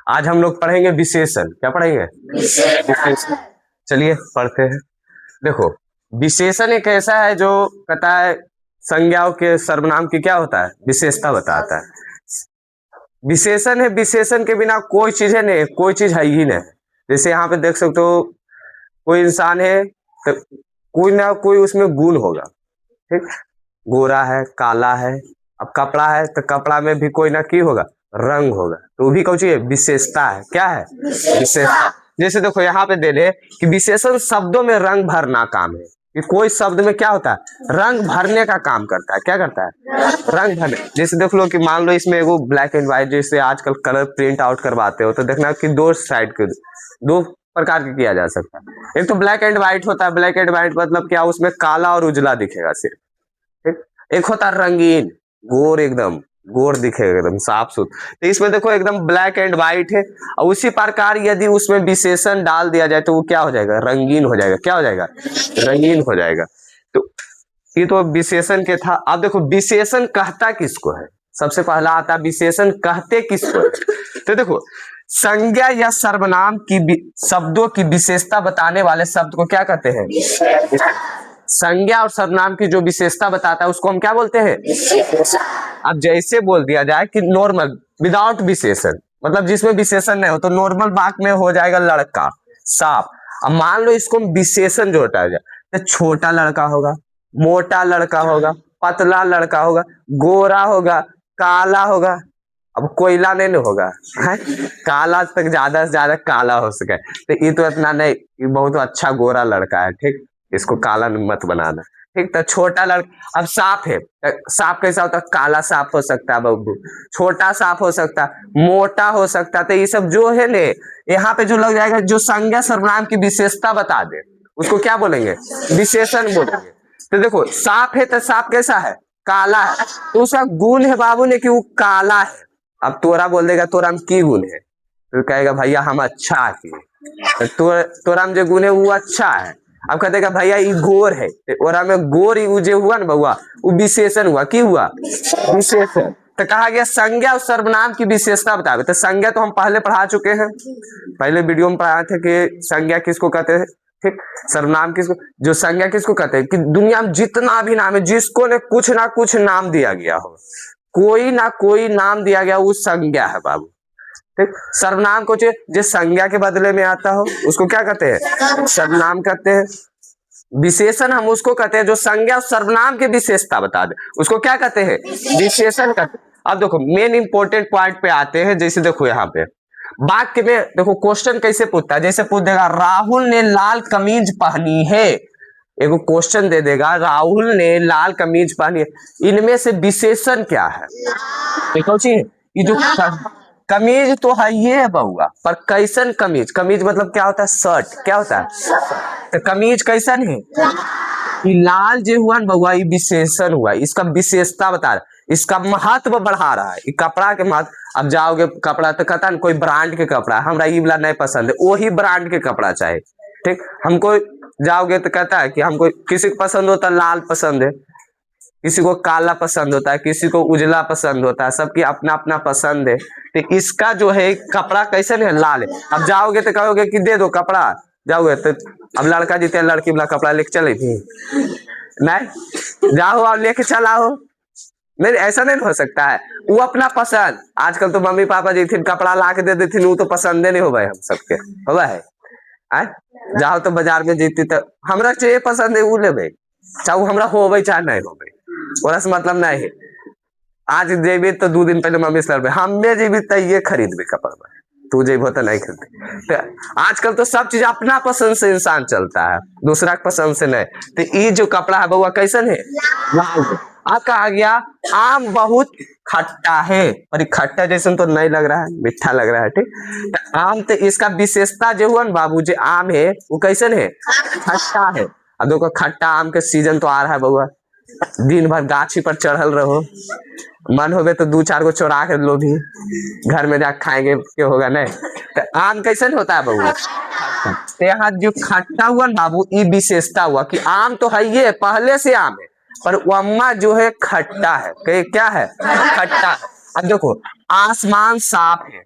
आज हम लोग पढ़ेंगे विशेषण। क्या पढ़ेंगे? विशेषण। चलिए पढ़ते हैं। देखो, विशेषण एक ऐसा है जो कहता है संज्ञाओं के सर्वनाम की क्या होता है, विशेषता बताता है। विशेषण है, विशेषण के बिना कोई चीज है नहीं, कोई चीज है ही नहीं। जैसे यहाँ पे देख सकते हो, कोई इंसान है तो कोई ना कोई उसमें गुण होगा। ठीक, गोरा है, काला है। अब कपड़ा है तो कपड़ा में भी कोई ना की होगा, रंग होगा, तो वो भी कौन सी है, विशेषता है। क्या है? विशेषता। जैसे देखो यहाँ पे दे दे कि विशेषण शब्दों में रंग भरना काम है, कि कोई शब्द में क्या होता है, रंग भरने का काम करता है। क्या करता है? रंग भरने। जैसे देख लो कि मान लो इसमें एगो ब्लैक एंड व्हाइट, जैसे आजकल कलर प्रिंट आउट करवाते हो तो देखना कि दो साइड के, दो प्रकार के किया जा सकता है। एक तो ब्लैक एंड व्हाइट होता है, ब्लैक एंड व्हाइट मतलब क्या, उसमें काला और उजला दिखेगा सिर्फ। ठीक, एक होता है रंगीन, गोर, एकदम गोर दिखेगा, एकदम साफ सुथरा। तो इसमें देखो एकदम ब्लैक एंड व्हाइट है, और उसी प्रकार यदि उसमें विशेषण डाल दिया जाए तो वो क्या हो जाएगा, रंगीन हो जाएगा। क्या हो जाएगा? रंगीन हो जाएगा। तो ये तो विशेषण के था। अब देखो विशेषण कहता किसको है, सबसे पहला आता है विशेषण कहते किसको है। तो देखो, संज्ञा या सर्वनाम की शब्दों की विशेषता बताने वाले शब्द को क्या कहते हैं? संज्ञा और सर्वनाम की जो विशेषता बताता है उसको हम क्या बोलते हैं? अब जैसे बोल दिया जाए कि नॉर्मल विदाउट विशेषण, मतलब जिसमें विशेषण नहीं हो, तो नॉर्मल वाक्य में हो जाएगा लड़का, साफ। अब मान लो इसको विशेषण जो हटाया जाए तो छोटा लड़का होगा, मोटा लड़का होगा, पतला लड़का होगा, गोरा होगा, काला होगा। अब कोयला नहीं न होगा है? काला तक ज्यादा से ज्यादा काला हो सके, तो ये तो इतना नहीं, ये बहुत अच्छा गोरा लड़का है। ठीक, इसको काला मत बनाना। ठीक, तो छोटा लड़का, अब सांप है, सांप कैसा होता है, काला सांप हो सकता है बब्बू, छोटा सांप हो सकता है, मोटा हो सकता है। तो ये सब जो है ने यहाँ पे जो लग जाएगा, जो संज्ञा सर्वनाम की विशेषता बता दे उसको क्या बोलेंगे? विशेषण बोलेंगे। तो देखो सांप है तो सांप कैसा है, काला है, तो उसका गुण है बाबू ने कि वो काला है। अब तोरा बोल देगा तोरा में की गुण है, तो कहेगा भैया हम अच्छा है, तोरा में जो गुण है वो अच्छा है। अब कह देगा भैया ये गोर है, ओरा में गोर ही जो हुआ ना बउआ, वो विशेषण हुआ। की हुआ? विशेषण। तो कहा गया संज्ञा और सर्वनाम की विशेषता बतावे। तो संज्ञा तो हम पहले पढ़ा चुके हैं, पहले वीडियो में पढ़ाए थे कि संज्ञा किसको कहते हैं। ठीक, सर्वनाम किसको, जो संज्ञा किसको कहते हैं कि दुनिया में जितना भी नाम है, जिसको ने कुछ ना कुछ नाम दिया गया हो, कोई ना कोई नाम दिया गया, वो संज्ञा है बाबू। ठीक, सर्वनाम को जो संज्ञा के बदले में आता हो उसको क्या कहते हैं? सर्वनाम कहते हैं। विशेषण हम उसको कहते हैं जो संज्ञा सर्वनाम की विशेषता बता दे, उसको क्या कहते हैं? विशेषण कहते हैं। अब देखो मेन इंपॉर्टेंट पॉइंट पे आते हैं। जैसे देखो यहाँ पे वाक्य में देखो क्वेश्चन कैसे पूछता है, जैसे पूछ देगा राहुल ने लाल कमीज पहनी है, एगो क्वेश्चन दे देगा राहुल ने लाल कमीज पहनी है, इनमें से विशेषण क्या है? देखो जी, ये जो कमीज तो है ये है बउआ, पर कैसन कमीज, कमीज मतलब क्या होता है, शर्ट। क्या होता है? तो कमीज कैसन है, लाल जो हुआ ना बउआ, ये विशेषण हुआ, इसका विशेषता बता रहा, इसका महत्व बढ़ा रहा है, कपड़ा के महत्व। अब जाओगे कपड़ा तो कहता ना कोई ब्रांड के कपड़ा, हमरा ये वाला नहीं पसंद है, वही ब्रांड के कपड़ा चाहिए। ठीक, हमको जाओगे तो कहता है कि हमको, किसी को पसंद होता है लाल पसंद है, किसी को काला पसंद होता है, किसी को उजला पसंद होता है, सबकी अपना अपना पसंद है। तो इसका जो है कपड़ा कैसे है, लाल है। अब जाओगे तो कहोगे कि दे दो कपड़ा, जाओगे तो अब लड़का जीते लड़की वाला कपड़ा लेके चले थी, नहीं जाओ और लेके चलाओ, नहीं ऐसा नहीं हो सकता है। वो अपना पसंद, आजकल तो मम्मी पापा जी थी कपड़ा ला के दे देती, वो तो पसंद नहीं हो भाई, हम सबके हो है। जाओ तो बाजार में जीती तो हमरा चाहिए पसंद है वो ले भाई, चाहे हमरा हो भाई चाहे नहीं हो भाई, ओरा से मतलब नहीं है। आज जेबी तो 2 दिन पहले मम्मी से हमें जेबी तो ये खरीद भी कपड़ा, तू जेबो तो नहीं खरीद। तो आजकल तो सब चीज अपना पसंद से इंसान चलता है, दूसरा पसंद से नहीं। तो ये जो कपड़ा है बउआ कैसन है, लाल। अब कहा गया आम बहुत खट्टा है, पर खट्टा जैसे तो नहीं लग रहा है, मीठा लग रहा है। ठीक, तो आम तो इसका विशेषता जो हुआ ना बाबू, जो आम है वो कैसन है, खट्टा है। अब देखो खट्टा आम के सीजन तो आ रहा है बउआ, दिन भर गाछी पर चढ़ल रहो, मन होवे तो 2-4 को चोरा के लो भी, घर में जाकर खाएंगे के होगा नहीं। तो आम कैसे होता है बाबू, तो यहाँ जो खट्टा हुआ ना बाबू, ये विशेषता हुआ कि आम तो है ये पहले से आम है, पर अम्मा जो है खट्टा है। क्या है, खट्टा। अब देखो आसमान साफ है,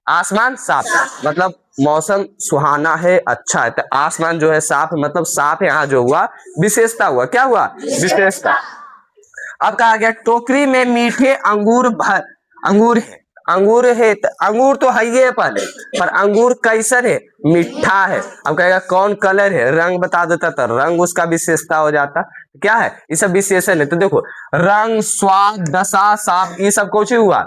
आसमान साफ, मतलब मौसम सुहाना है, अच्छा है। तो आसमान जो है साफ है, मतलब साफ यहाँ जो हुआ विशेषता हुआ, क्या हुआ विशेषता। अब कहा गया टोकरी में मीठे अंगूर भर, अंगूर है, अंगूर है तो अंगूर तो है ही है पहले, पर अंगूर कैसन है, मीठा है। अब कहेगा कौन कलर है, रंग बता देता तो रंग उसका विशेषता हो जाता। क्या है ये सब विशेषण है। तो देखो रंग, स्वाद, दशा, साफ, ये सब कुछ हुआ,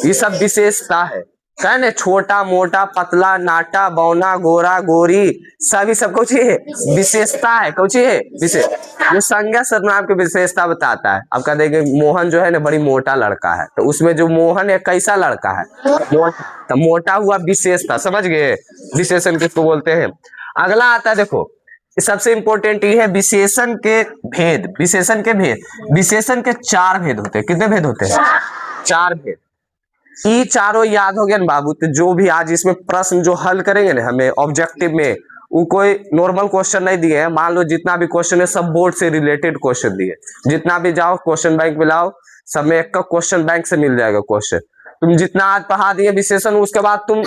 ये सब विशेषता है। कहने छोटा मोटा पतला नाटा बौना गोरा गोरी सभी सब कुछ है विशेषता है, कुछ है विशेष, जो संज्ञा सर्वनाम की विशेषता बताता है। अब कह देंगे मोहन जो है ना बड़ी मोटा लड़का है, तो उसमें जो मोहन है कैसा लड़का है, मोटा, तो मोटा हुआ विशेषता, समझ गए, विशेषण किसको बोलते हैं। अगला आता है देखो, सबसे इंपॉर्टेंट ये है विशेषण के भेद, विशेषण के भेद, विशेषण के चार भेद होते हैं। कितने भेद होते हैं, चार भेद। ये चारों याद हो गया ना बाबू, तो जो भी आज इसमें प्रश्न जो हल करेंगे ना हमें ऑब्जेक्टिव में, वो कोई नॉर्मल क्वेश्चन नहीं दिए हैं। मान लो जितना भी क्वेश्चन है सब बोर्ड से रिलेटेड क्वेश्चन दिए, जितना भी जाओ क्वेश्चन बैंक में लाओ, सब में एक का क्वेश्चन बैंक से मिल जाएगा क्वेश्चन। तुम जितना आज पढ़ा दिए विशेषण, उसके बाद तुम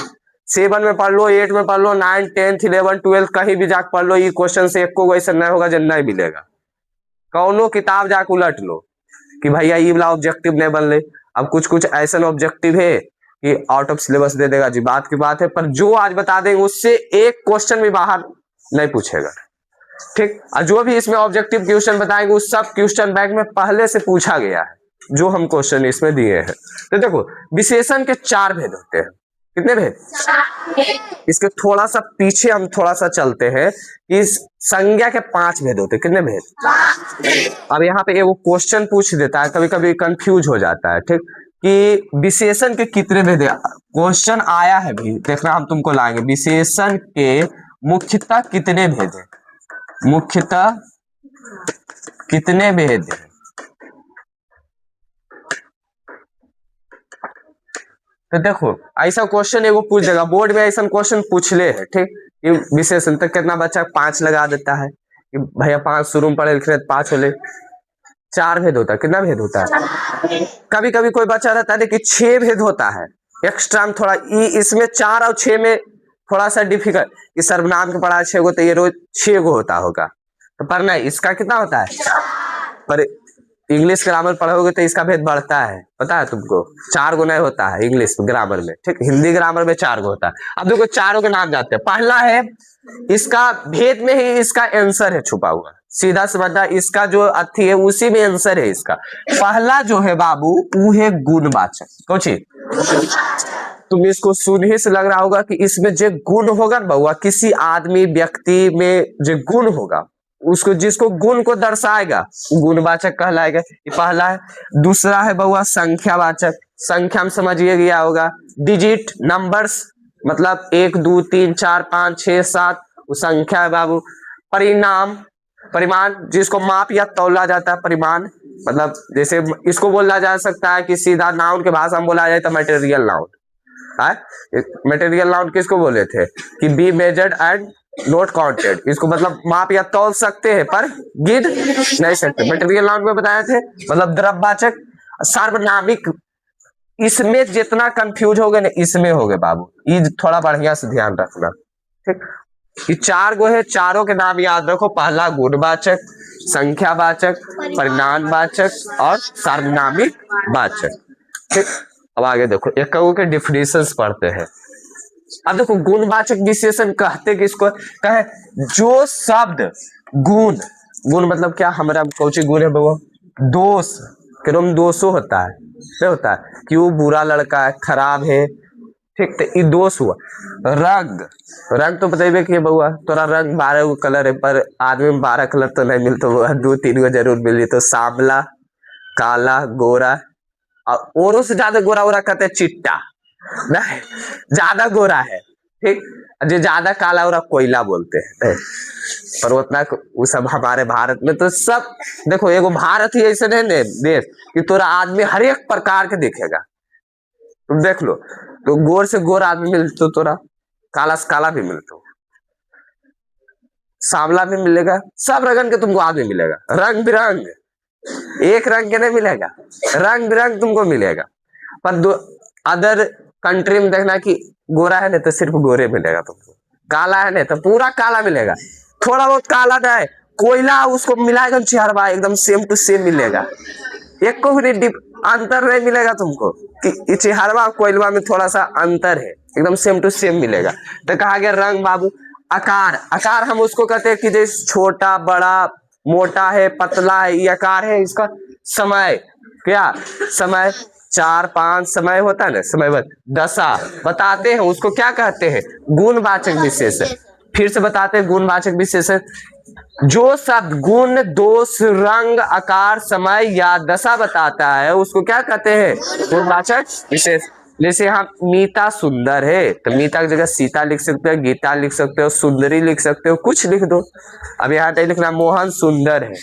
7 में पढ़ लो, 8 में पढ़ लो, 9, 10, 11, 12 कहीं भी जाकर पढ़ लो, ये क्वेश्चन से एक को ऐसा नहीं होगा जो नहीं मिलेगा। कौनो किताब जाकर उलट लो कि भैया ये वाला ऑब्जेक्टिव नहीं बन ले। अब कुछ कुछ ऐसा ऑब्जेक्टिव है कि आउट ऑफ सिलेबस दे देगा जी, बात की बात है, पर जो आज बता देंगे उससे एक क्वेश्चन भी बाहर नहीं पूछेगा, ठीक। और जो भी इसमें ऑब्जेक्टिव क्वेश्चन बताएंगे उस सब क्वेश्चन बैंक में पहले से पूछा गया है, जो हम क्वेश्चन इसमें दिए हैं। तो देखो विशेषण के चार भेद होते हैं। कितने भेद, इसके थोड़ा सा पीछे हम थोड़ा सा चलते हैं, इस संज्ञा के 5 भेद होते हैं। कितने भेद, अब यहाँ पे वो क्वेश्चन पूछ देता है, कभी कभी कंफ्यूज हो जाता है, ठीक, कि विशेषण के कितने भेद है। क्वेश्चन आया है भी, देखना हम तुमको लाएंगे, विशेषण के मुख्यतः कितने भेद है, मुख्यतः कितने भेद है। तो देखो ऐसा क्वेश्चन एगो पूछ देगा बोर्ड में, ऐसा क्वेश्चन पूछ ले है, ठीक, कि विशेषण तक कितना बच्चा 5 लगा देता है कि भैया 5 शुरू में पढ़े लिखे 5 होले। 4 भेद होता है, कितना भेद होता है, कभी कभी कोई बच्चा रहता है कि 6 भेद होता है एक्स्ट्रा में थोड़ा, इसमें 4 और 6 में थोड़ा सा डिफिकल्ट, कि सर्वनाम के पढ़ा 6 गो तो ये रोज 6 गो होता होगा, तो पर नहीं इसका कितना होता है, पर इंग्लिश ग्रामर पढ़ोगे तो इसका भेद बढ़ता है, पता है तुमको, 4 गो नहीं होता है इंग्लिश ग्रामर में, ठीक, हिंदी ग्रामर में 4 गो होता है। अब देखो चारों के नाम जाते हैं। पहला है, इसका भेद में ही इसका आंसर है छुपा हुआ, सीधा समझना, इसका जो अथी है उसी में आंसर है इसका। पहला जो है बाबू वो है गुणवाचक, कुछ तुम इसको सुन ही से लग रहा होगा कि इसमें जो गुण होगा ना बउआ, किसी आदमी व्यक्ति में जो गुण होगा उसको, जिसको गुण को दर्शाएगा गुणवाचक कहलाएगा, ये पहला है। दूसरा है बउआ संख्यावाचक, संख्या में समझिए गया होगा, डिजिट नंबर्स, मतलब 1 2 3 4 5 6 7 वो संख्या है बाबू। परिणाम, परिमाण, जिसको माप या तौला जाता है, परिमाण मतलब जैसे इसको बोला जा सकता है कि सीधा नाउन के भाषा में बोला जाए तो मटेरियल नाउन है। मटेरियल नाउन किसको बोले थे कि be measured and not counted, इसको मतलब माप या तौल सकते हैं पर गिन नहीं सकते, मटेरियल नाउन में बताए थे। मतलब द्रव्यवाचक, सार्वनामिक, इसमें जितना कंफ्यूज हो गए ना इसमें हो गए बाबू, ये थोड़ा बढ़िया से ध्यान रखना, ठीक। ये 4 गो है, चारों के नाम याद रखो, पहला गुणवाचक, संख्यावाचक, परिणामवाचक और सार्वनामिक वाचक, ठीक। अब आगे देखो एक के डिफिनेशंस पढ़ते हैं। अब देखो गुणवाचक विशेषण कहते किसको कहे, जो शब्द गुण, गुण मतलब क्या, हमारा कौची गुण है वो, दोष, क्यों दोषो होता है, क्या होता है कि वो बुरा लड़का है, खराब है, ठीक, तो ये दोष हुआ। रंग, रंग तो बताइए कि बउआ तोरा रंग 12 गो कलर है, पर आदमी में 12 कलर तो नहीं मिलता, वो 2-3 गो जरूर मिली, तो सांवला, काला, गोरा, और से ज्यादा गोरा गोरा कहते हैं चिट्टा, नहीं ज्यादा गोरा है, ठीक, जो ज्यादा काला गोरा कोयला बोलते हैं, पर उतना वो सब हमारे भारत में तो सब देखो, एगो भारत ही ऐसे नहीं ने देश कि तोरा आदमी हर एक प्रकार के दिखेगा, तुम देख लो, तो गोर से गोर आदमी मिलते, तोरा काला से काला भी मिलते, सांवला भी मिलेगा, सब रंग के तुमको आदमी मिलेगा, रंग बिरंग, एक रंग के नहीं मिलेगा, रंग बिरंग तुमको मिलेगा। पर अदर कंट्री में देखना कि गोरा है ना तो सिर्फ गोरे मिलेगा तुमको, काला है ना तो पूरा काला मिलेगा, थोड़ा बहुत काला ना है, कोयला उसको मिला एकदम चेहरा एकदम सेम टू सेम मिलेगा, एक को भी अंतर नहीं मिलेगा तुमको कि चेहरा कोयलवा में थोड़ा सा अंतर है, एकदम सेम टू सेम मिलेगा। तो कहा गया रंग बाबू। आकार, आकार हम उसको कहते हैं कि जैसे छोटा बड़ा मोटा है पतला है, ये आकार है इसका। समय, क्या समय, 4 5 समय होता है ना, समय। दशा बताते हैं उसको क्या कहते हैं, गुणवाचक विशेषण। फिर से बताते हैं गुणवाचक विशेषण, जो शब्द गुण दोष रंग आकार समय या दशा बताता है उसको क्या कहते हैं, गुणवाचक विशेष। जैसे यहाँ मीता सुंदर है तो मीता की जगह सीता लिख सकते हो, गीता लिख सकते हो, सुंदरी लिख सकते हो, कुछ लिख दो। अब यहाँ पे लिखना मोहन सुंदर है,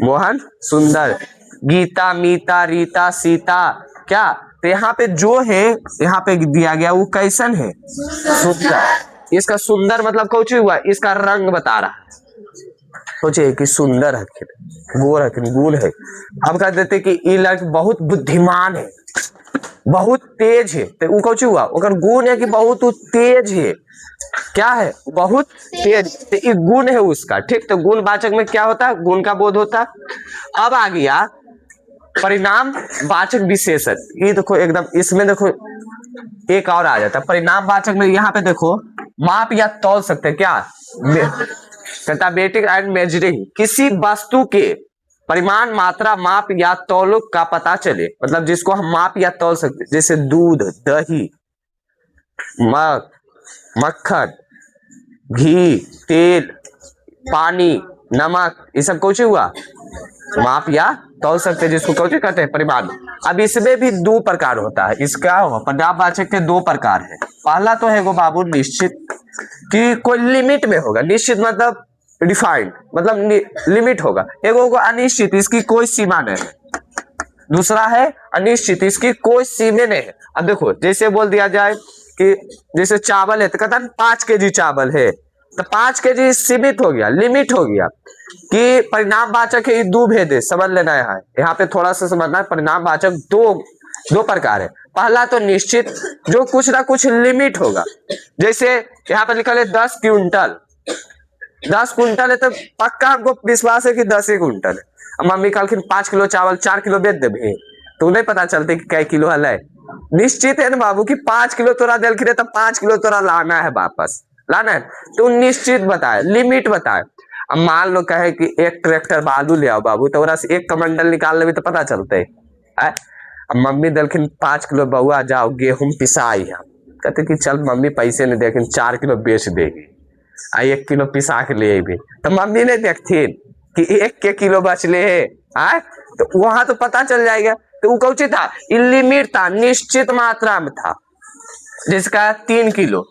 मोहन सुंदर, गीता मीता रीता सीता, क्या तो यहाँ पे जो है यहाँ पे दिया गया वो कैसन है, सुंदर। इसका सुंदर मतलब कुछ हुआ, इसका रंग बता रहा है, सोचे कि सुंदर है, गोर है, गुण है। हम कह देते कि ये लड़का बहुत बुद्धिमान है, बहुत तेज है, तो वो कुछ हुआ, अगर गुण है कि बहुत तेज है, क्या है, बहुत तेज, तो ये गुण है उसका, ठीक। तो गुणवाचक में क्या होता है, गुण का बोध होता है। अब आ गया परिणाम वाचक विशेषण, ये देखो एकदम इसमें देखो एक और आ जाता है परिणाम वाचक में। यहाँ पे देखो माप या तौल सकते हैं, क्या कैटाबेटिक एंड मेजरिंग, किसी वस्तु के परिमाण मात्रा माप या तौलुक का पता चले, मतलब जिसको हम माप या तौल सकते, जैसे दूध दही मक्खन घी तेल पानी नमक, ये सब कुछ हुआ माप या तौल सकते, जिसको कुछ कहते हैं परिमाण। अब इसमें भी 2 प्रकार होता है, इसका परिणामवाचक के 2 प्रकार है। पहला तो है वो बाबू निश्चित, कि कोई लिमिट में होगा, निश्चित मतलब डिफाइंड, मतलब लिमिट होगा। एक होगा अनिश्चित, इसकी कोई सीमा नहीं है। दूसरा है अनिश्चित, इसकी कोई सीमा नहीं है। अब देखो जैसे बोल दिया जाए कि जैसे चावल है तो कहता है 5 केजी चावल है, तो 5 केजी सीमित हो गया, लिमिट हो गया। कि परिणामवाचक है, ये 2 भेद है, समझ लेना है यहाँ पे थोड़ा सा समझना है। परिणामवाचक दो प्रकार है। पहला तो निश्चित, जो कुछ ना कुछ लिमिट होगा, जैसे यहाँ पर लिखा है 10 क्विंटल, 10 क्विंटल है तो पक्का हमको विश्वास है कि 10 ही क्विंटल है। अब मम्मी कल 5 किलो चावल 4 किलो बेच दे तो नहीं पता चलते कि कै किलो हल है। निश्चित है ना बाबू कि 5 किलो तोरा दिल खिले तो 5 किलो तोरा लाना है, वापस लाना है, तो निश्चित बताए, लिमिट बताए। अब मान लो कहे कि 1 ट्रैक्टर बालू ले आओ बाबू, तो ओरा से 1 कमंडल निकाल लेबे तो पता चलते है। अब मम्मी दलखिन 5 किलो बउआ जाओ गेहूं पिसाई है, कहते कि चल मम्मी पैसे नहीं देखिन 4 किलो बेच देगी, 1 किलो पिसा के ले भी, तो मम्मी नहीं देखती कि 1 के किलो बचले है, तो वहां तो पता चल जाएगा। तो वो कौन था, लिमिट था, निश्चित मात्रा में था, जिसका 3 किलो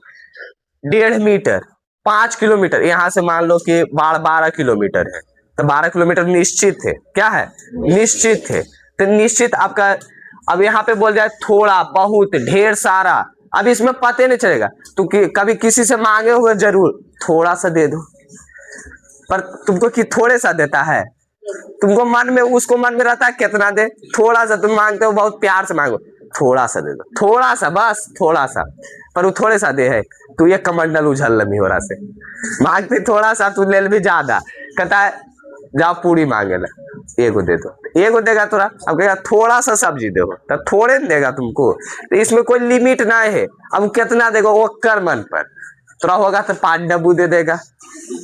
1.5 मीटर 5 किलोमीटर, यहाँ से मान लो कि 12 किलोमीटर है, तो 12 किलोमीटर निश्चित है, क्या है, निश्चित है। तो निश्चित आपका, अब यहाँ पे बोल जाए थोड़ा बहुत ढेर सारा, अब इसमें पता नहीं चलेगा, तो कभी किसी से मांगे हुए जरूर थोड़ा सा दे दो, पर तुमको कि थोड़े सा देता है, तुमको मन में, उसको मन में रहता है कितना दे, थोड़ा सा तुम मांगते हो, बहुत प्यार से मांगो, थोड़ा सा दे दो, थोड़ा सा, बस थोड़ा सा, पर वो थोड़े सा दे है, तू ये कमंडल उछल लमी हो रहा से मांगते थोड़ा सा, तू ले भी ज्यादा, कहता है जाओ पूरी मांगे ला, एगो दे दो, एगो देगा तोरा। अब कहेगा थोड़ा सा सब्जी दो, तो थोड़े नहीं देगा तुमको, तो इसमें कोई लिमिट नहीं है। अब कितना देगा वो कर मन पर, थोड़ा होगा तो 5 डब्बू दे देगा,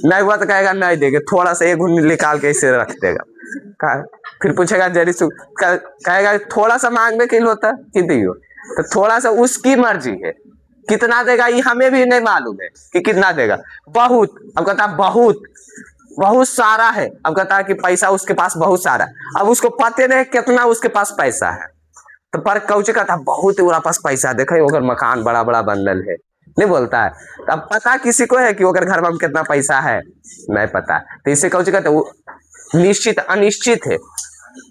नहीं हुआ तो कहेगा नहीं देगा, थोड़ा सा 1 निकाल के इसे रख देगा। फिर पूछेगा जरी कहेगा थोड़ा सा मांगने के लिए होता कि दियो, तो थोड़ा सा उसकी मर्जी है, कितना देगा ये हमें भी नहीं मालूम है कि कितना देगा। बहुत, अब कहता बहुत बहुत सारा है, अब कहता है कि पैसा उसके पास बहुत सारा, अब उसको पते नहीं कितना उसके पास पैसा है, तो पर कौचे कहता बहुत मेरा पास पैसा, देखो अगर मकान बड़ा बड़ा बनल है, नहीं बोलता है। अब पता किसी को है कि अगर घर में कितना पैसा है, नहीं पता, तो इसे कौचे कहते वो निश्चित अनिश्चित है,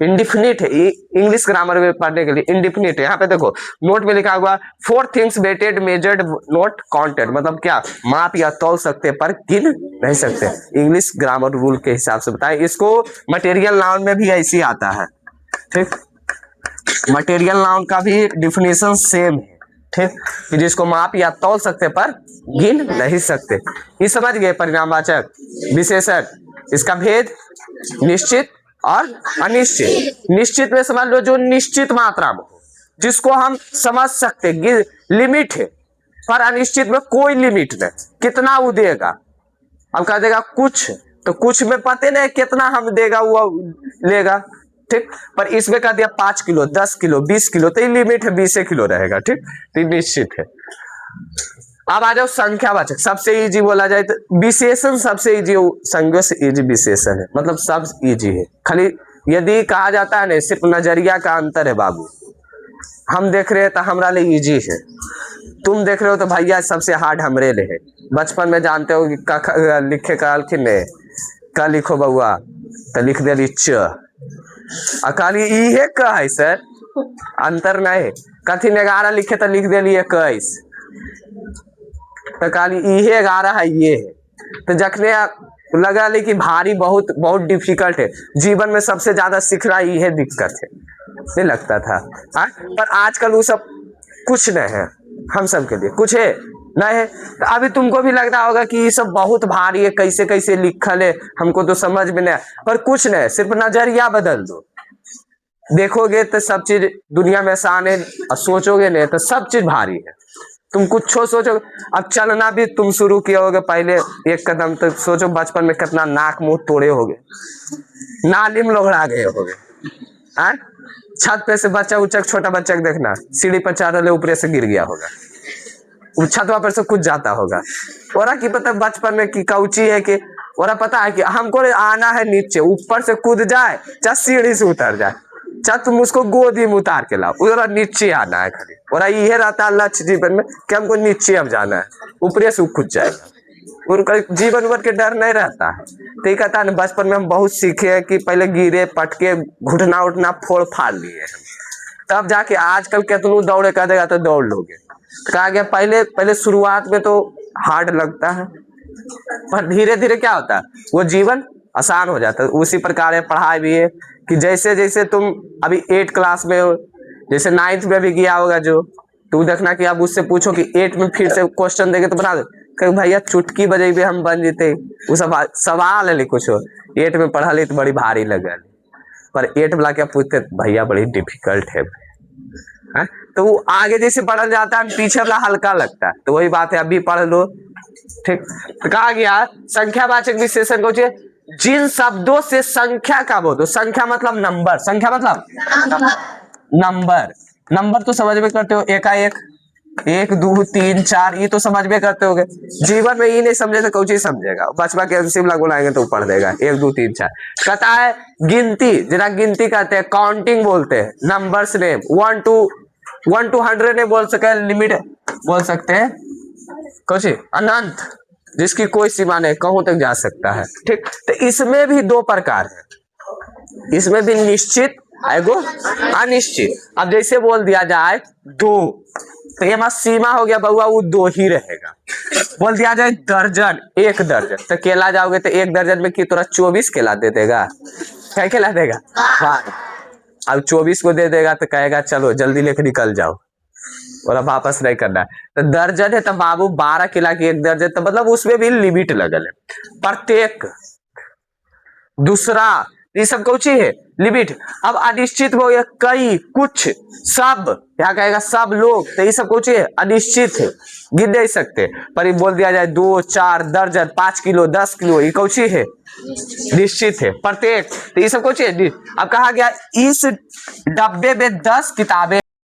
इंडिफिनिट है। इंग्लिश ग्रामर में पढ़ने के लिए इंडिफिनिट है। यहाँ पे देखो नोट में लिखा हुआ 4 things weighted measured not counted, मतलब क्या, माप या तौल सकते पर गिन नहीं सकते। इंग्लिश ग्रामर रूल के हिसाब से बताएं, इसको मटेरियल नाउन में भी ऐसे आता है, ठीक। मटेरियल नाउन का भी डिफिनेशन सेम है, ठीक, कि जिसको माप या तौल सकते पर गिन नहीं सकते। ये समझ गए परिणामवाचक विशेषण। इसका भेद निश्चित और अनिश्चित। निश्चित में समझ लो जो निश्चित मात्रा में हो, जिसको हम समझ सकते, लिमिट है। पर अनिश्चित में कोई लिमिट नहीं, कितना वो देगा। अब कह देगा कुछ, तो कुछ में पता नहीं कितना हम देगा वो लेगा, ठीक। पर इसमें कह दिया 5 किलो, 10 किलो, 20 किलो, तो ये लिमिट है 20 किलो रहेगा, ठीक, तो निश्चित है। अब आ जाओ संख्यावाचक। सबसे इजी बोला जाए तो विशेषण सबसे इजी, संज्ञा से इजी विशेषण है, मतलब सब इजी है। खाली यदि कहा जाता है ना, सिर्फ नजरिया का अंतर है बाबू। हम देख रहे हैं तो हमारा लिए इजी है, तुम देख रहे हो तो भैया सबसे हार्ड हमरे लिए है। बचपन में जानते हो कि लिखे कहलखिन ने का लिखो बउआ, तो लिख दे च, अकाली इहे क है सर, अंतर नहीं। कथी 11 लिखे तो लिख दिली 21, तो काली इहे 11 है ये है। तो जखने लगा ली कि भारी बहुत बहुत डिफिकल्ट है, जीवन में सबसे ज्यादा सीखना ये दिक्कत है, नहीं लगता था। पर आजकल वो सब कुछ नहीं है, हम सब के लिए कुछ है नहीं है। तो अभी तुमको भी लग रहा होगा कि ये सब बहुत भारी है, कैसे कैसे लिखल है, हमको तो समझ में नहीं। पर कुछ नहीं, सिर्फ नजरिया बदल दो, देखोगे तो सब चीज दुनिया में आसान है, और सोचोगे नहीं तो सब चीज भारी है। तुम कुछ सोचोगे, अब चलना भी तुम शुरू किए होगे पहले एक कदम, तो सोचो बचपन में कितना नाक मुंह तोड़े होगे, नाली में लोहड़ा गए होगे। छत पे से बच्चा उचक, छोटा बच्चा देखना सीढ़ी पर चढ़ रहे ऊपर से गिर गया होगा, छतवा पर से कुछ जाता होगा। और की पता बचपन में की कौची है कि और पता है कि हमको आना है नीचे, ऊपर से कूद जाए चाहे सीढ़ी से उतर जाए, चाहे तुम उसको गोदी में उतार के लाओ, उधर नीचे आना है खाली। और ये रहता है लक्ष्य जीवन में कि हमको नीचे अब जाना है, ऊपर से कूद जाएगा, उनका जीवन भर के डर नहीं रहता है। तो ये कहता है बचपन में हम बहुत सीखे हैं कि पहले गिरे पटके घुटना उठना फोड़ फाड़ लिए हम, तब जाके आजकल कितनों दौड़े कर देगा तो दौड़ लोगे। कहा गया पहले पहले शुरुआत में तो हार्ड लगता है, पर धीरे धीरे क्या होता है वो जीवन आसान हो जाता है। उसी प्रकार है पढ़ाई भी है कि जैसे जैसे तुम अभी 8 क्लास में हो, जैसे 9th में भी गया होगा जो, तू देखना कि अब उससे पूछो कि 8 में फिर से क्वेश्चन देंगे तो बना दो, कहीं भैया चुटकी बजे भी हम बन जीते। वो सब सवाल है कुछ 8 में पढ़ा ली तो बड़ी भारी लगा, पर 8 वाला क्या पूछते भैया बड़ी डिफिकल्ट है। तो वो आगे जैसे पढ़ल जाता है पीछे वाला हल्का लगता है, तो वही बात है अभी पढ़ लो, ठीक। तो कहा गया संख्यावाचक विशेषण को जिन शब्दों से संख्या का बोलो, संख्या मतलब नंबर, संख्या मतलब नंबर, नंबर तो समझ में करते हो, एकाएक 1 2 3 4 ये तो समझ में करते होगे। जीवन में ये नहीं समझे तो कौन समझेगा, बचपन के अंतिम बुलाएंगे तो पढ़ देगा 1 2 3 4। कहता है गिनती, जरा गिनती कहते हैं, काउंटिंग बोलते हैं, नंबर्स नेम 1 to 100 नहीं बोल सके, लिमिट बोल सकते हैं कुछ अनंत, जिसकी कोई सीमा नहीं, कहूं तक जा सकता है, ठीक। तो इसमें भी 2 प्रकार है, इसमें भी निश्चित एगो अनिश्चित। अब जैसे बोल दिया जाए 2, तो ये हमारा सीमा हो गया बउआ, वो 2 ही रहेगा। बोल दिया जाए दर्जन, 1 दर्जन, तो केला जाओगे तो 1 दर्जन में की तोरा 24 केला दे देगा, क्या केला देगा? अब 24 को दे देगा तो कहेगा चलो जल्दी लेकर निकल जाओ, और अब वापस नहीं करना है। तो दर्जन है तो बाबू 12 केला की 1 दर्जन, तो मतलब उसमें भी लिमिट लगल है, प्रत्येक, दूसरा, ये सब कौन सी है लिमिट। अब अनिश्चित हो गया कई, कुछ, सब, क्या कहेगा सब लोग, तो ये सब कौन सी है अनिश्चित है, गिन नहीं सकते। पर ये बोल दिया जाए 2 4 दर्जन, 5 किलो 10 किलो, ये कौन सी है निश्चित है, प्रत्येक, तो ये सब कौन सी है। अब कहा गया इस डब्बे में 10 किताबें